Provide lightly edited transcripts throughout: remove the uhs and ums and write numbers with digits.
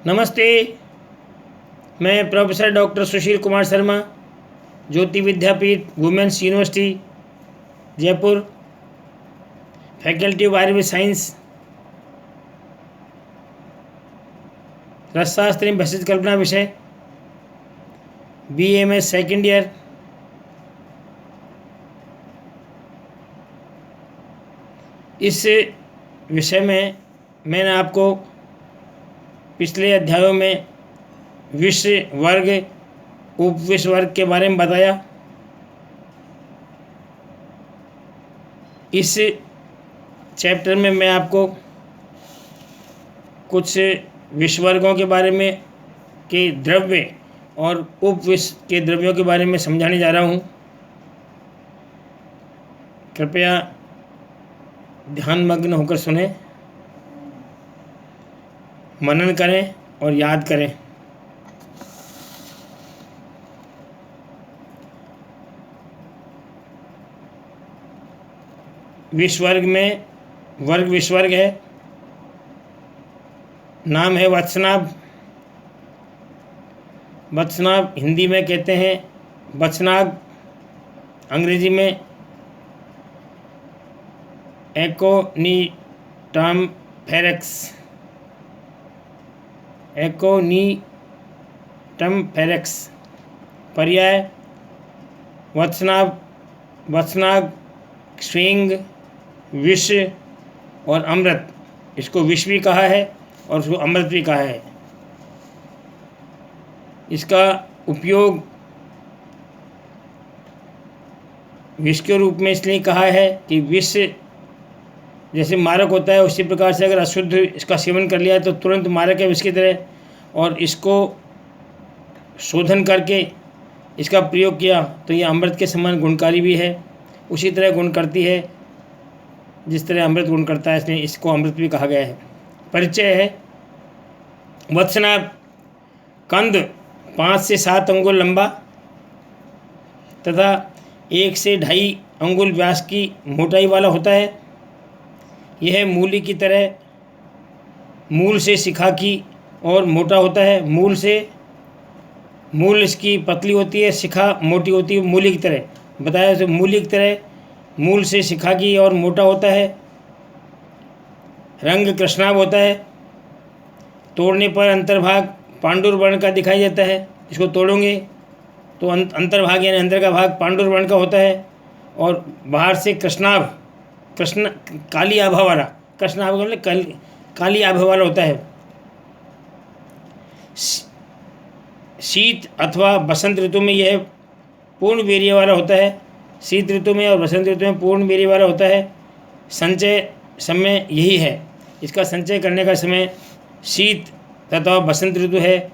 नमस्ते। मैं professor doctor Sushil Kumar Sharma, Jyoti Vidyapeeth women's university Jaipur, faculty of Ayurveda science, रसशास्त्र एवं भेषज कल्पना विषय, BAMS सेकेंड ईयर। इस विषय में मैंने आपको पिछले अध्यायों में विषय वर्ग, उपविषय वर्ग के बारे में बताया। इस चैप्टर में मैं आपको कुछ विषय वर्गों के बारे में के द्रव्य और उपविषय के द्रव्यों के बारे में समझाने जा रहा हूँ। कृपया ध्यानमग्न होकर सुने, मनन करें और याद करें। विषय वर्ग में वर्ग विषय वर्ग है, नाम है वत्सनाभ। वत्सनाभ हिंदी में कहते हैं वत्सनाग, अंग्रेजी में एकोनिटम फेरेक्स। एकोनिटम फेरेक्स पर्याय वत्सनाभ, वत्सनाग, श्वेंग, विष और अमृत। इसको विष भी कहा है और उसको अमृत भी कहा है। इसका उपयोग विष के रूप में इसलिए कहा है कि विष जैसे मारक होता है, उसी प्रकार से अगर अशुद्ध इसका सेवन कर लिया तो तुरंत मारक है विष की तरह, और इसको शोधन करके इसका प्रयोग किया तो ये अमृत के समान गुणकारी भी है। उसी तरह गुण करती है जिस तरह अमृत गुण करता है, इसलिए इसको अमृत भी कहा गया है। परिचय है वत्सनाभ कंद 5 से 7 अंगुल लंबा तथा 1 से 2.5 अंगुल व्यास की मोटाई वाला होता है। यह मूली की तरह मूल से शिखा की और मोटा होता है। मूल इसकी पतली होती है, शिखा मोटी होती है। मूली की तरह बताया तो मूली की तरह मूल से शिखा की और मोटा होता है। रंग कृष्णाभ होता है। तोड़ने पर अंतर्भाग पांडुर वर्ण का दिखाई देता है। इसको तोड़ोगे तो अंतर्भाग यानी अंदर का भाग पांडुर वर्ण का होता है, और बाहर से कृष्णाभ, कृष्ण काली आभा वाला, कृष्णाभ मतलब काली आभा वाला होता है। शीत अथवा बसंत ऋतु में यह पूर्ण वीर्य वाला होता है। शीत ऋतु में और बसंत ऋतु में पूर्ण वीर्य वाला होता है। संचय समय यही है। इसका संचय करने का समय शीत तथा बसंत ऋतु है,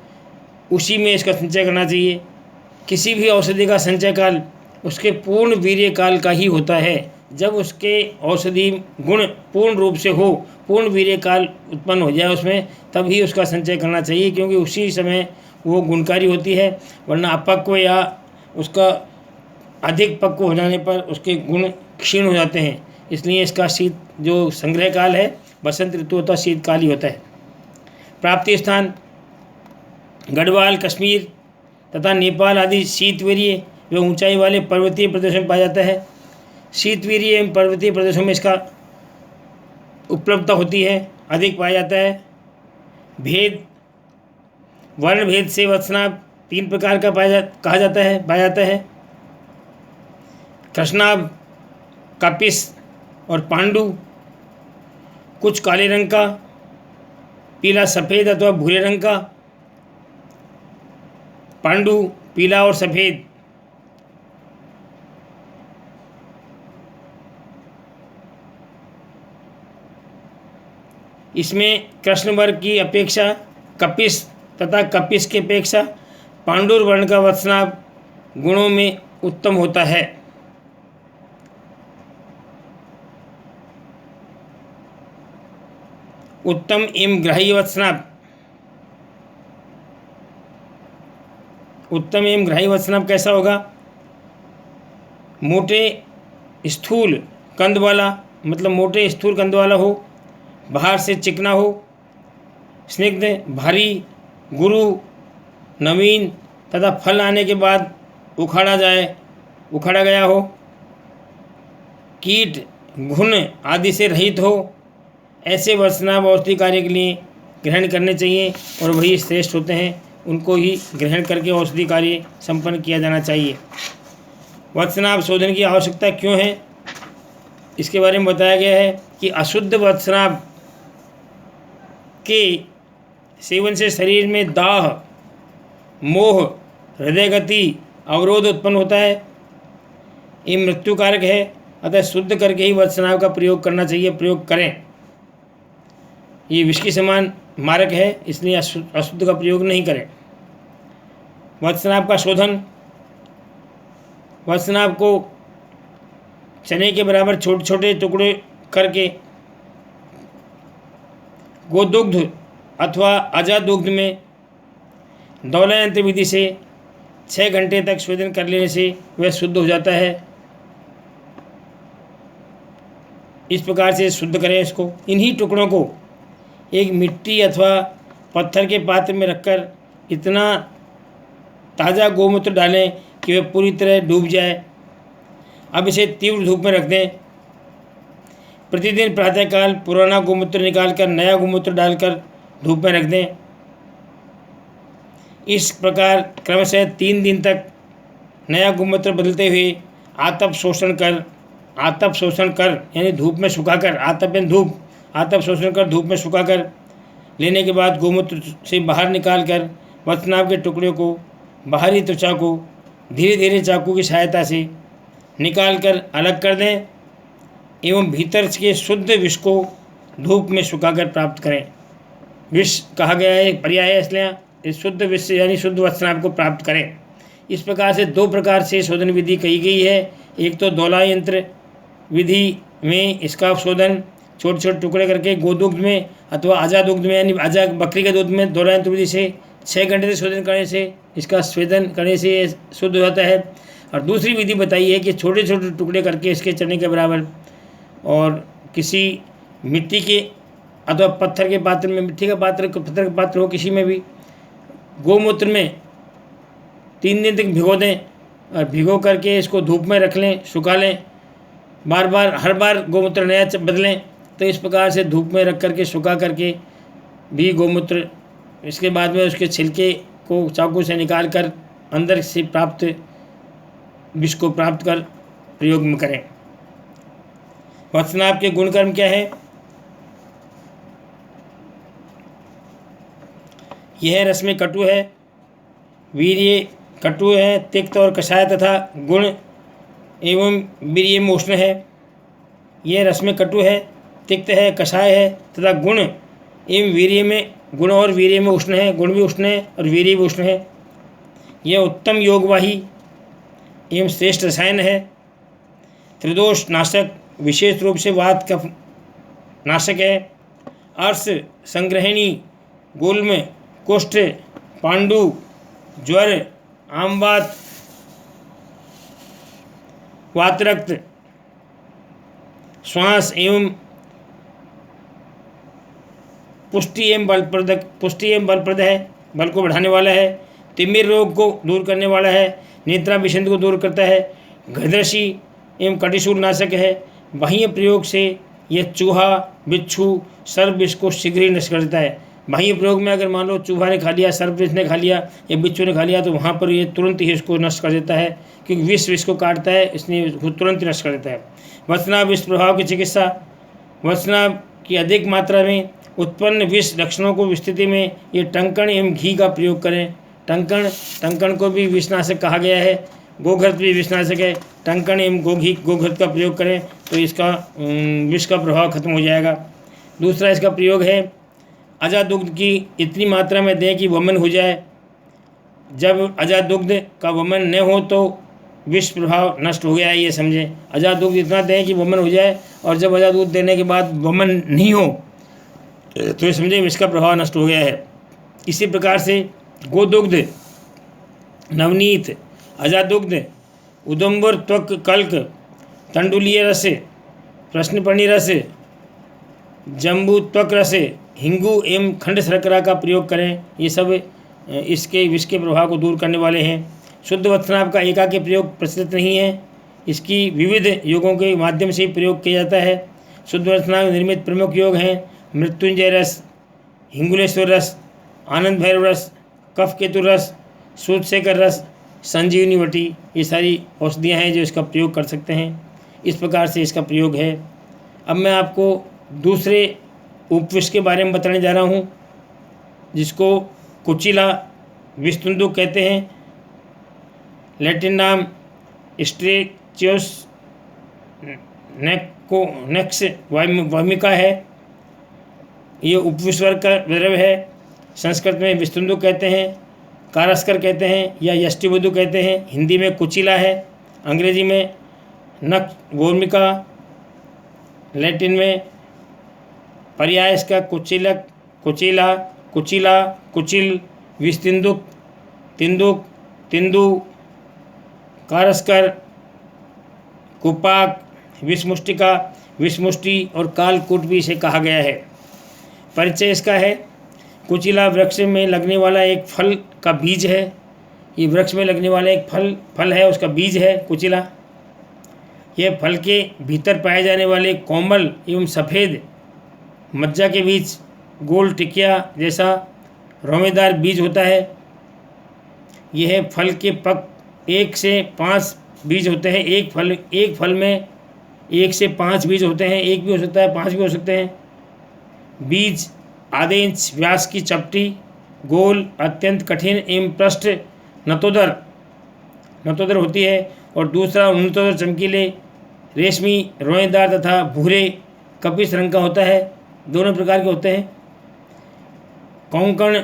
उसी में इसका संचय करना चाहिए। किसी भी औषधि का संचय काल उसके पूर्ण वीर्य काल का ही होता है। जब उसके औषधि गुण पूर्ण रूप से हो, पूर्ण वीर्य काल उत्पन्न हो जाए उसमें, तब ही उसका संचय करना चाहिए, क्योंकि उसी समय वो गुणकारी होती है। वरना अपक्व या उसका अधिक पक्व हो जाने पर उसके गुण क्षीण हो जाते हैं। इसलिए इसका शीत जो संग्रह काल है बसंत ऋतु होता, शीतकाल ही होता है। प्राप्ति स्थान गढ़वाल, कश्मीर तथा नेपाल आदि शीतवीर्य व ऊंचाई वाले पर्वतीय प्रदेशों में पाया जाता है। शीतवीर्य एवं पर्वतीय प्रदेशों में इसका उपलब्धता होती है, अधिक पाया जाता है। भेद वर्ण भेद से वत्सनाभ 3 प्रकार का पाया जाता है। कृष्णाभ, कपिस और पांडु। कुछ काले रंग का, पीला सफ़ेद अथवा भूरे रंग का। पांडु पीला और सफ़ेद। इसमें कृष्ण वर्ग की अपेक्षा कपिस तथा कपिस की अपेक्षा पांडुर वर्ण का वत्सनाभ गुणों में उत्तम होता है। उत्तम एवं ग्राह्य वत्सनाभ। उत्तम एवं ग्राह्य वत्सनाभ कैसा होगा? मोटे स्थूल कंद वाला, मतलब मोटे स्थूल कंद वाला हो, बाहर से चिकना हो, स्निग्ध भारी गुरु नवीन तथा फल आने के बाद उखाड़ा गया हो, कीट घुन आदि से रहित हो, ऐसे वत्सनाभ औषधि कार्य के लिए ग्रहण करने चाहिए और वही श्रेष्ठ होते हैं, उनको ही ग्रहण करके औषधि कार्य संपन्न किया जाना चाहिए। वत्सनाभ शोधन की आवश्यकता क्यों है, इसके बारे में बताया गया है कि अशुद्ध वत्सनाभ के सेवन से शरीर में दाह, मोह, हृदय गति अवरोध उत्पन्न होता है, ये मृत्युकारक है। अतः शुद्ध करके ही वत्सनाभ का प्रयोग करना चाहिए, प्रयोग करें। ये विष के समान मारक है, इसलिए अशुद्ध का प्रयोग नहीं करें। वत्सनाभ का शोधन, वत्सनाभ को चने के बराबर छोटे छोटे टुकड़े करके गोदुग्ध अथवा अजादुग्ध में दौला यंत्र विधि से 6 घंटे तक शोधन कर लेने से वह शुद्ध हो जाता है। इस प्रकार से शुद्ध करें इसको। इन्हीं टुकड़ों को एक मिट्टी अथवा पत्थर के पात्र में रखकर इतना ताज़ा गोमूत्र डालें कि वह पूरी तरह डूब जाए। अब इसे तीव्र धूप में रख दें। प्रतिदिन प्रातःकाल पुराना गोमूत्र निकालकर नया गोमूत्र डालकर धूप में रख दें। इस प्रकार क्रमशः 3 दिन तक नया गोमूत्र बदलते हुए आतप शोषण कर यानी धूप में सुखाकर, आतप यानी धूप, आतप शोषण कर धूप में सुखाकर लेने के बाद गोमूत्र से बाहर निकालकर वत्सनाभ के टुकड़े को, बाहरी त्वचा को धीरे धीरे चाकू की सहायता से निकालकर अलग कर दें एवं भीतर के शुद्ध विष को धूप में सुखाकर प्राप्त करें। विष कहा गया है, पर्याय है, इसलिए शुद्ध विष यानी शुद्ध वत्सनाभ को प्राप्त करें। इस प्रकार से 2 प्रकार से शोधन विधि कही गई है। एक तो दौला यंत्र विधि में इसका शोधन छोटे छोटे टुकड़े करके गोदुग्ध में अथवा अजादुग्ध में यानी अजा बकरी के दूध में दौला यंत्र विधि से 6 घंटे से शोधन करने से, इसका स्वेदन करने से शुद्ध हो जाता है। और दूसरी विधि बताई है कि छोटे छोटे टुकड़े करके इसके चने के बराबर और किसी मिट्टी के अथवा पत्थर के पात्र में, मिट्टी का पात्र, पत्थर का पात्र हो, किसी में भी गोमूत्र में 3 दिन तक भिगो दें और भिगो करके इसको धूप में रख लें, सुखा लें। हर बार गोमूत्र नया बदलें। तो इस प्रकार से धूप में रख करके सुखा करके भी गोमूत्र, इसके बाद में उसके छिलके को चाकू से निकाल कर अंदर से प्राप्त विष को प्राप्त कर प्रयोग में करें। वत्सनाभ के गुणकर्म क्या है? यह रस में कटु है, वीर्य कटु है, तिक्त और कषाय तथा गुण एवं वीर्य में उष्ण है। यह रस में कटु है, तिक्त है, कषाय है तथा गुण एवं वीर्य में, गुण और वीर्य में उष्ण है, गुण भी उष्ण है और वीर्य भी उष्ण है। यह उत्तम योगवाही एवं श्रेष्ठ रसायन है। त्रिदोष नाशक, विशेष रूप से वात कफ नाशक है। अर्श संग्रहिणी, गुल्म, कुष्ठ, पांडु, ज्वर, आमवात, वातरक्त, श्वास एवं पुष्टि एवं बलप्रद है, बल को बढ़ाने वाला है। तिमिर रोग को दूर करने वाला है, नेत्रा विषंत को दूर करता है। घृदृषि एवं कटिशूल नाशक है। बाह्य प्रयोग से यह चूहा, बिच्छू, सर्प विष को शीघ्र ही नष्ट कर देता है। बाह्य प्रयोग में अगर मान लो चूहा ने खा लिया, सर्प विष ने खा लिया या बिच्छू ने खा लिया तो वहाँ पर ये तुरंत ही इसको नष्ट कर देता है, क्योंकि विष को काटता है, इसलिए तुरंत ही नष्ट कर देता है। वत्सनाभ विष प्रभाव की चिकित्सा, वत्सनाभ की अधिक मात्रा में उत्पन्न विष लक्षणों को स्थिति में ये टंकण एवं घी का प्रयोग करें। टंकण को भी विषनाशक कहा गया है, गोघृत भी विषनाशक है। टंकण एवं गोघृत का प्रयोग करें तो इसका विष का प्रभाव खत्म हो जाएगा। दूसरा इसका प्रयोग है अजादुग्ध की इतनी मात्रा में दें कि वमन हो जाए। जब अजादुग्ध का वमन न हो तो विष प्रभाव नष्ट हो गया है, ये समझें। अजादुग्ध इतना दें कि वमन हो जाए, और जब अजादुग्ध देने के बाद वमन नहीं हो तो ये समझें विष का प्रभाव नष्ट हो गया है। इसी प्रकार से गोदुग्ध, नवनीत, अजादुग्ध, उदुम्बर, त्वक, कल्क, तंडुलीय रस, प्रश्नपर्णी रस, जम्बू त्वक रस, हिंगू एवं खंड शर्करा का प्रयोग करें। ये सब इसके विष के प्रभाव को दूर करने वाले हैं। शुद्ध वत्सनाभ का एकाकी प्रयोग प्रचलित नहीं है, इसकी विविध योगों के माध्यम से प्रयोग किया जाता है। शुद्ध वत्सनाभ निर्मित प्रमुख योग हैं मृत्युंजय रस, हिंगुलेश्वर रस, आनंद भैरव रस, कफ केतु रस, सूदशेखर रस, संजीवनी वटी। ये सारी औषधियाँ हैं जो इसका प्रयोग कर सकते हैं। इस प्रकार से इसका प्रयोग है। अब मैं आपको दूसरे उपविष के बारे में बताने जा रहा हूँ, जिसको कुचिला विस्तुंदुक कहते हैं। लैटिन नाम स्ट्रेचियोस नेक्स वामिका है। ये उपविष वर्ग का द्रव्य है। संस्कृत में विस्तुंदुक कहते हैं, कारस्कर कहते हैं या यष्टिबुद्धू कहते हैं। हिंदी में कुचिला है, अंग्रेजी में नक्स वोमिका, लैटिन में पर्याय इसका कुचिलक, कुचिला, कुचिला, कुचिल, विस्तुंदुक, तिंदुक, तिंदु, कारस्कर, कुपाक, विषमुष्टिका, विषमुष्टि और कालकूट भी इसे कहा गया है। परिचय इसका है, कुचिला वृक्ष में लगने वाला एक फल का बीज है। ये वृक्ष में लगने वाला एक फल है, उसका बीज है कुचिला। यह फल के भीतर पाए जाने वाले कोमल एवं सफ़ेद मज्जा के बीच गोल टिकिया जैसा रोमेदार बीज होता है। यह फल के पक 1 से 5 बीज होते हैं। एक फल में 1 से 5 बीज होते हैं। 1 भी हो सकता है, 5 भी हो सकते हैं। बीज आधे इंच व्यास की चपटी, गोल, अत्यंत कठिन एवं पृष्ठ नतोदर होती है। और दूसरा नतोदर चमकीले, रेशमी, रोएदार तथा भूरे कपिस रंग का होता है। दोनों प्रकार के होते हैं। कोंकण,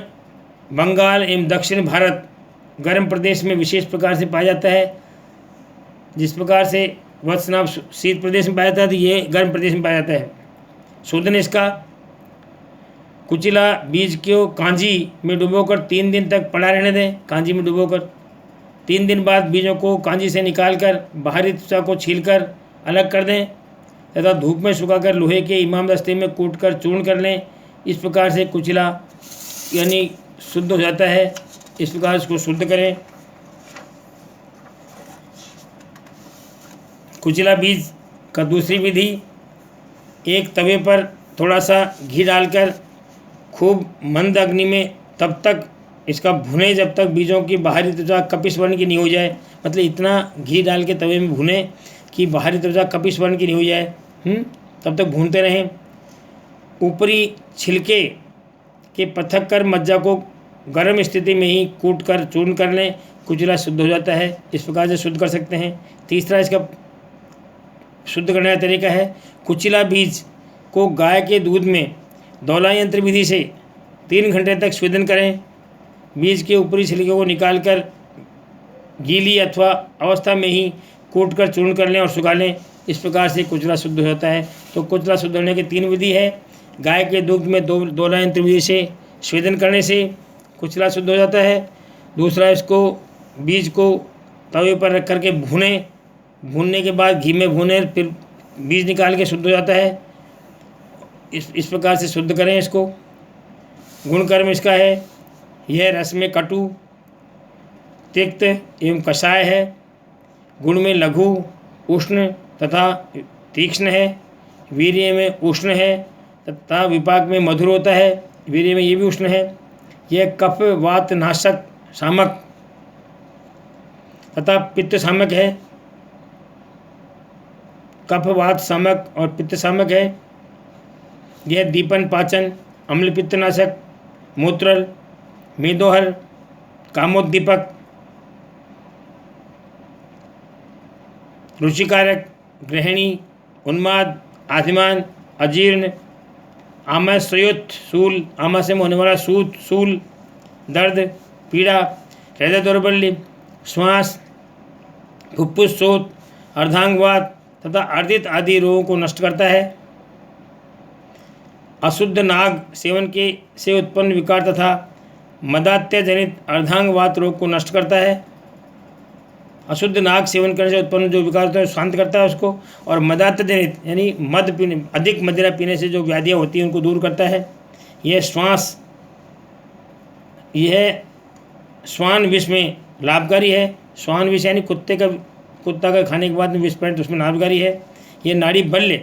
बंगाल एवं दक्षिण भारत गर्म प्रदेश में विशेष प्रकार से पाया जाता है। जिस प्रकार से वत्सनाभ शीत प्रदेश में पाया जाता है, तो ये गर्म प्रदेश में पाया जाता है। शोधन इसका, कुचिला बीज को कांजी में डुबोकर 3 दिन तक पड़ा रहने दें। कांजी में डुबोकर 3 दिन बाद बीजों को कांजी से निकालकर बाहरी त्वचा को छीलकर अलग कर दें तथा धूप में सुखाकर लोहे के इमाम दस्ते में कूटकर चूर्ण कर लें। इस प्रकार से कुचिला यानी शुद्ध हो जाता है। इस प्रकार इसको शुद्ध करें। कुचिला बीज का दूसरी विधि, एक तवे पर थोड़ा सा घी डालकर खूब मंद अग्नि में तब तक इसका भुने जब तक बीजों की बाहरी त्वचा कपिस वर्ण की नहीं हो जाए। मतलब इतना घी डाल के तवे में भुने कि बाहरी त्वचा कपिस वर्ण की नहीं हो जाए। तब तक भूनते रहें। ऊपरी छिलके के पृथक कर मज्जा को गर्म स्थिति में ही कूट कर चूर्ण कर लें। कुचिला शुद्ध हो जाता है। इस प्रकार से शुद्ध कर सकते हैं। तीसरा इसका शुद्ध करने का तरीका है, कुचिला बीज को गाय के दूध में दौला यंत्र विधि से 3 घंटे तक स्वेदन करें। बीज के ऊपरी छिलके को निकालकर गीली अथवा अवस्था में ही कूट कर चूर्ण कर लें और सुखा लें। इस प्रकार से कुचिला शुद्ध हो जाता है। तो कुचिला शुद्ध होने की 3 विधि है। गाय के दूध में दौला यंत्र विधि से स्वेदन करने से कुचिला शुद्ध हो जाता है। दूसरा, इसको बीज को तवे पर रख करके भूनने के बाद घी में भूने, फिर बीज निकाल के शुद्ध हो जाता है। इस प्रकार से शुद्ध करें इसको। गुणकर्म इसका है, यह रस में कटु, तिक्त एवं कषाय है। गुण में लघु, उष्ण तथा तीक्ष्ण है। वीर्य में उष्ण है तथा विपाक में मधुर होता है। वीर्य में ये भी उष्ण है। यह कफ वात नाशक शामक तथा पित्त शामक है। कफ वात शामक और पित्त शामक है। यह दीपन पाचन, अम्ल पित्तनाशक, मूत्रल, मेदोहर, कामोद्दीपक, रुचिकारक, गृहिणी, उन्माद, आधिमान, अजीर्ण, आमाशयोत शूल, आमाशय में होने वाला शूल, दर्द, पीड़ा, हृदय दौर्बल्य, श्वास, फुफ्फुस शोथ, अर्धांगवात तथा अर्दित आदि रोगों को नष्ट करता है। अशुद्ध नाग सेवन से उत्पन्न विकार तथा मदात्य जनित अर्धांगवात रोग को नष्ट करता है। अशुद्ध नाग सेवन करने से उत्पन्न जो विकार होता है शांत करता है उसको। और मदात्य जनित यानी मद पीने, अधिक मदिरा पीने से जो व्याधियाँ होती हैं उनको दूर करता है। यह श्वान विष में लाभकारी है। श्वान विष यानी कुत्ता का खाने के बाद में विष पड़े तो उसमें लाभकारी है। ये नाड़ी बल्य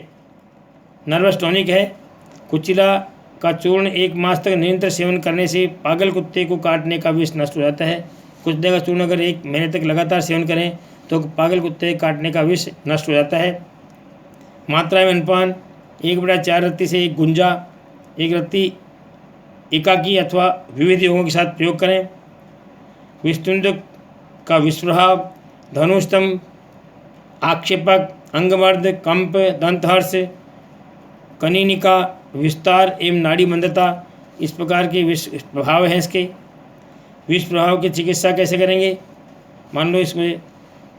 नर्वस टॉनिक है। कुचिला का चूर्ण 1 मास तक निरंतर सेवन करने से पागल कुत्ते को काटने का विष नष्ट हो जाता है। कुचिला का चूर्ण अगर 1 महीने तक लगातार सेवन करें तो पागल कुत्ते काटने का विष नष्ट हो जाता है। मात्रा में अन्नपान 1/4 रत्ती से 1 गुंजा 1 रत्ती एकाकी अथवा विविध योगों के साथ प्रयोग करें। विस्तुंडक का विस्प्रभाव धनुस्तंभ, आक्षेपक, अंगमर्द, कंप, दंतहर्ष, कनिनिका विस्तार एवं नाड़ी मंदता, इस प्रकार के विष प्रभाव हैं इसके। विष प्रभाव की चिकित्सा कैसे करेंगे? मान लो इसमें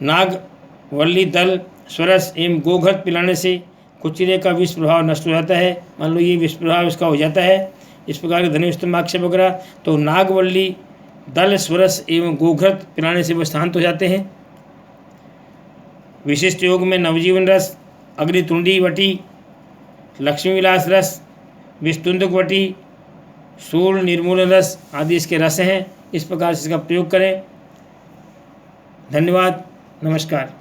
नागवल्ली दल, स्वरस एवं गोघृत पिलाने से कुचिले का विष प्रभाव नष्ट हो जाता है। मान लो ये विष प्रभाव इसका हो जाता है, इस प्रकार के धनुस्तंभ, आक्षेप वगैरह, तो नागवल्ली दल, स्वरस एवं गोघृत पिलाने से वो शांत हो जाते हैं। विशिष्ट योग में नवजीवन रस, अग्नितुंडी वटी, लक्ष्मी विलास रस, विस्तुंदक वटी, शूल निर्मूलन रस आदि इसके रस हैं। इस प्रकार से इसका प्रयोग करें। धन्यवाद, नमस्कार।